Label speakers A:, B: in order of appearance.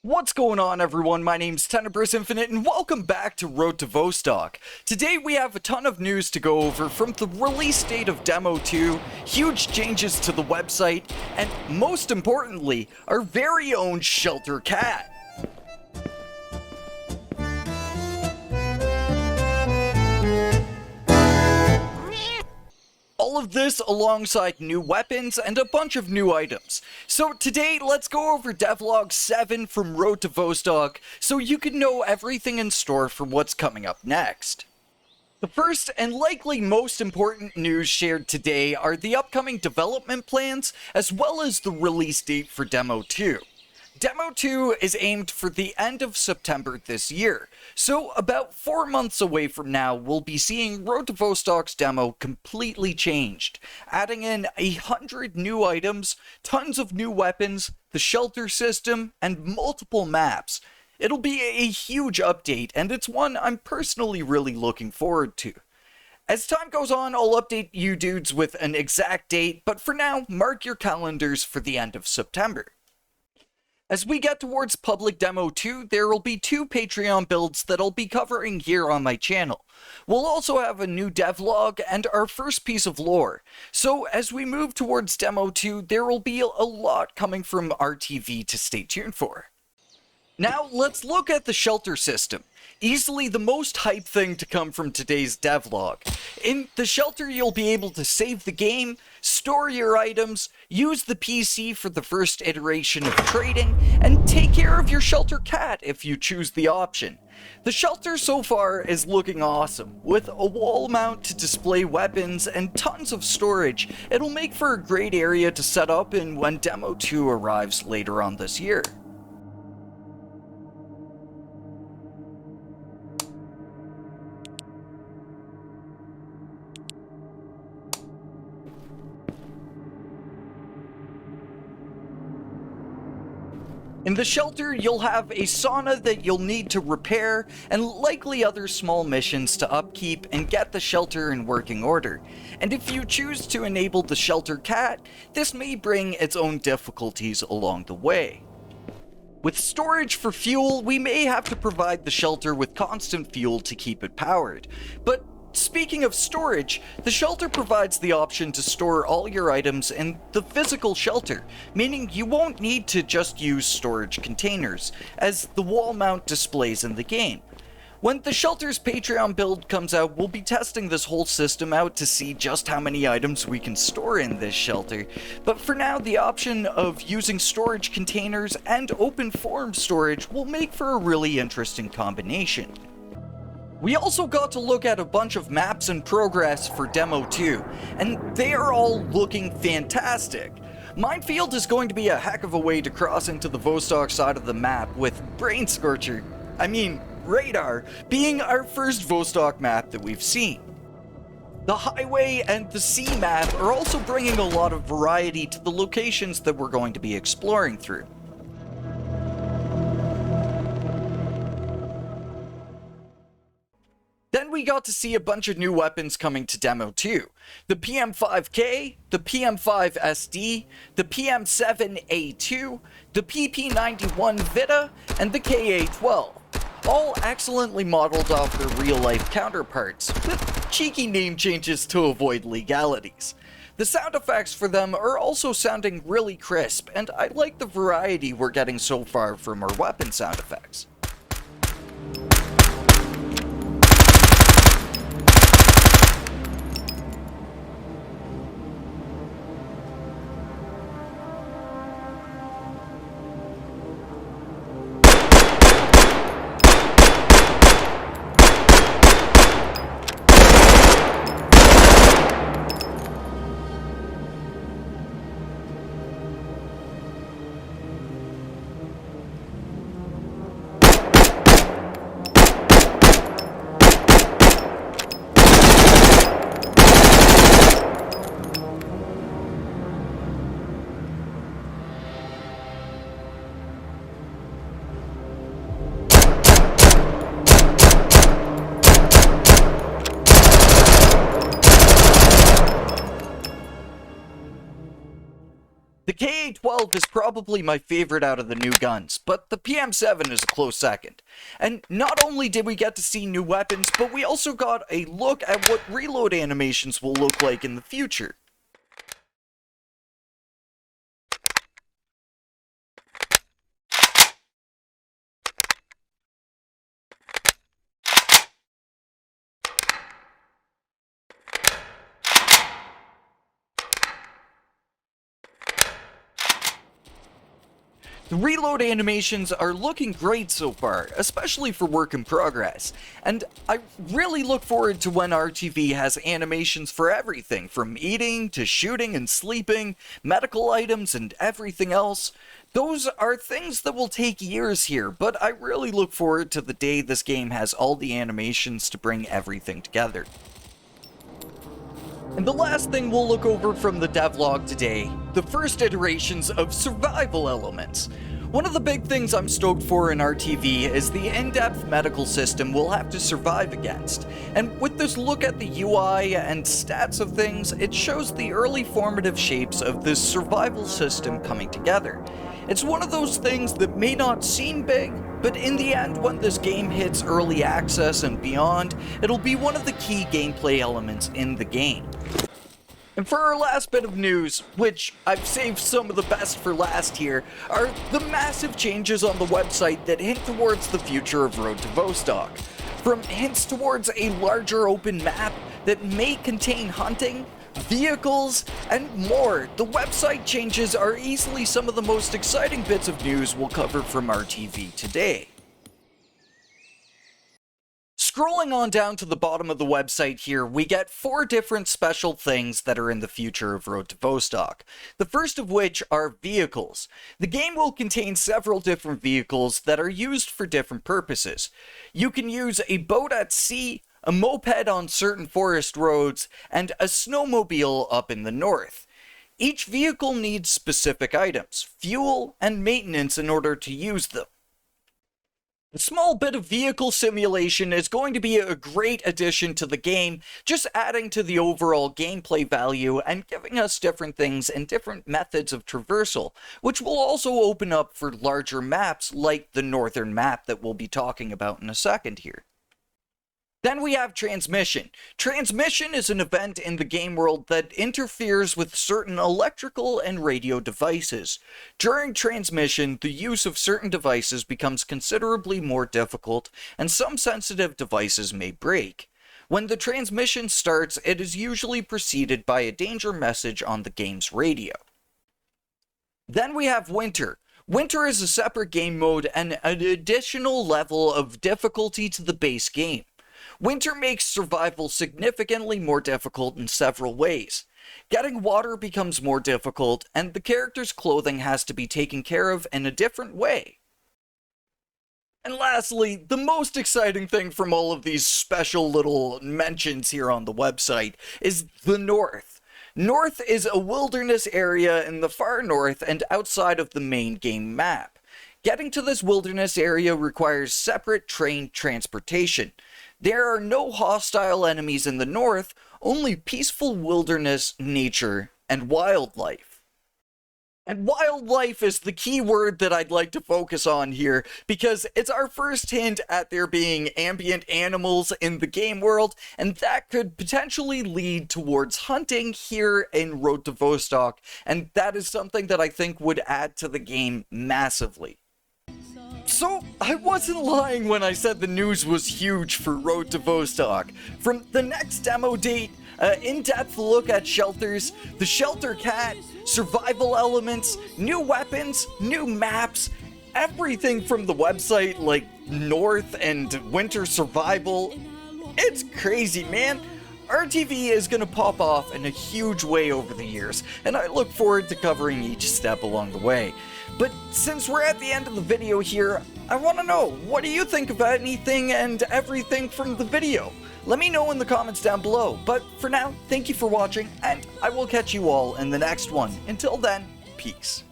A: What's going on, everyone? My name's Tenebris Infinite, and welcome back to Road to Vostok. Today we have a ton of news to go over, from the release date of Demo 2, huge changes to the website, and most importantly, our very own Shelter Cat. All of this alongside new weapons and a bunch of new items. So today, let's go over devlog 7 from Road to Vostok, so you can know everything in store for what's coming up next. The first and likely most important news shared today are the upcoming development plans, as well as the release date for Demo 2. Demo 2 is aimed for the end of September this year, so about 4 months away from now we'll be seeing Road to Vostok's demo completely changed, adding in 100 new items, tons of new weapons, the shelter system, and multiple maps. It'll be a huge update, and it's one I'm personally really looking forward to. As time goes on, I'll update you dudes with an exact date, but for now, mark your calendars for the end of September. As we get towards public Demo 2, there will be 2 Patreon builds that I'll be covering here on my channel. We'll also have a new devlog and our first piece of lore. So as we move towards Demo 2, there will be a lot coming from RTV to stay tuned for. Now, let's look at the shelter system. Easily the most hype thing to come from today's devlog. In the shelter, you'll be able to save the game, store your items, use the PC for the first iteration of trading, and take care of your shelter cat if you choose the option. The shelter so far is looking awesome. With a wall mount to display weapons and tons of storage, it'll make for a great area to set up in when Demo 2 arrives later on this year. In the shelter, you'll have a sauna that you'll need to repair, and likely other small missions to upkeep and get the shelter in working order. And if you choose to enable the shelter cat, this may bring its own difficulties along the way. With storage for fuel, we may have to provide the shelter with constant fuel to keep it powered. But speaking of storage, the shelter provides the option to store all your items in the physical shelter, meaning you won't need to just use storage containers, as the wall mount displays in the game. When the shelter's Patreon build comes out, we'll be testing this whole system out to see just how many items we can store in this shelter, but for now the option of using storage containers and open form storage will make for a really interesting combination. We also got to look at a bunch of maps and progress for Demo 2, and they are all looking fantastic. Minefield is going to be a heck of a way to cross into the Vostok side of the map, with Radar, being our first Vostok map that we've seen. The highway and the sea map are also bringing a lot of variety to the locations that we're going to be exploring through. Then we got to see a bunch of new weapons coming to Demo 2. The PM5K, the PM5SD, the PM7A2, the PP91 Vita, and the KA12. All excellently modeled off their real-life counterparts, with cheeky name changes to avoid legalities. The sound effects for them are also sounding really crisp, and I like the variety we're getting so far from our weapon sound effects. KA-12 is probably my favorite out of the new guns, but the PM-7 is a close second. And not only did we get to see new weapons, but we also got a look at what reload animations will look like in the future. The reload animations are looking great so far, especially for work in progress, and I really look forward to when RTV has animations for everything, from eating to shooting and sleeping, medical items and everything else. Those are things that will take years here, but I really look forward to the day this game has all the animations to bring everything together. And the last thing we'll look over from the devlog today, the first iterations of survival elements. One of the big things I'm stoked for in RTV is the in-depth medical system we'll have to survive against. And with this look at the UI and stats of things, it shows the early formative shapes of this survival system coming together. It's one of those things that may not seem big, but in the end, when this game hits early access and beyond, it'll be one of the key gameplay elements in the game. And for our last bit of news, which I've saved some of the best for last here, are the massive changes on the website that hint towards the future of Road to Vostok. From hints towards a larger open map that may contain hunting, vehicles, and more, the website changes are easily some of the most exciting bits of news we'll cover from RTV today. Scrolling on down to the bottom of the website here, we get 4 different special things that are in the future of Road to Vostok. The first of which are vehicles. The game will contain several different vehicles that are used for different purposes. You can use a boat at sea, a moped on certain forest roads, and a snowmobile up in the north. Each vehicle needs specific items, fuel, and maintenance in order to use them. A small bit of vehicle simulation is going to be a great addition to the game, just adding to the overall gameplay value and giving us different things and different methods of traversal, which will also open up for larger maps like the northern map that we'll be talking about in a second here. Then we have transmission. Transmission is an event in the game world that interferes with certain electrical and radio devices. During transmission, the use of certain devices becomes considerably more difficult, and some sensitive devices may break. When the transmission starts, it is usually preceded by a danger message on the game's radio. Then we have winter. Winter is a separate game mode and an additional level of difficulty to the base game. Winter makes survival significantly more difficult in several ways. Getting water becomes more difficult, and the character's clothing has to be taken care of in a different way. And lastly, the most exciting thing from all of these special little mentions here on the website is the North. North is a wilderness area in the far north and outside of the main game map. Getting to this wilderness area requires separate train transportation. There are no hostile enemies in the north, only peaceful wilderness, nature, and wildlife. And wildlife is the key word that I'd like to focus on here, because it's our first hint at there being ambient animals in the game world, and that could potentially lead towards hunting here in Road to Vostok, and that is something that I think would add to the game massively. So, I wasn't lying when I said the news was huge for Road to Vostok. From the next demo date, in-depth look at shelters, the shelter cat, survival elements, new weapons, new maps, everything from the website like North and Winter Survival. It's crazy, man. RTV is going to pop off in a huge way over the years, and I look forward to covering each step along the way. But since we're at the end of the video here, I want to know, what do you think about anything and everything from the video? Let me know in the comments down below. But for now, thank you for watching, and I will catch you all in the next one. Until then, peace.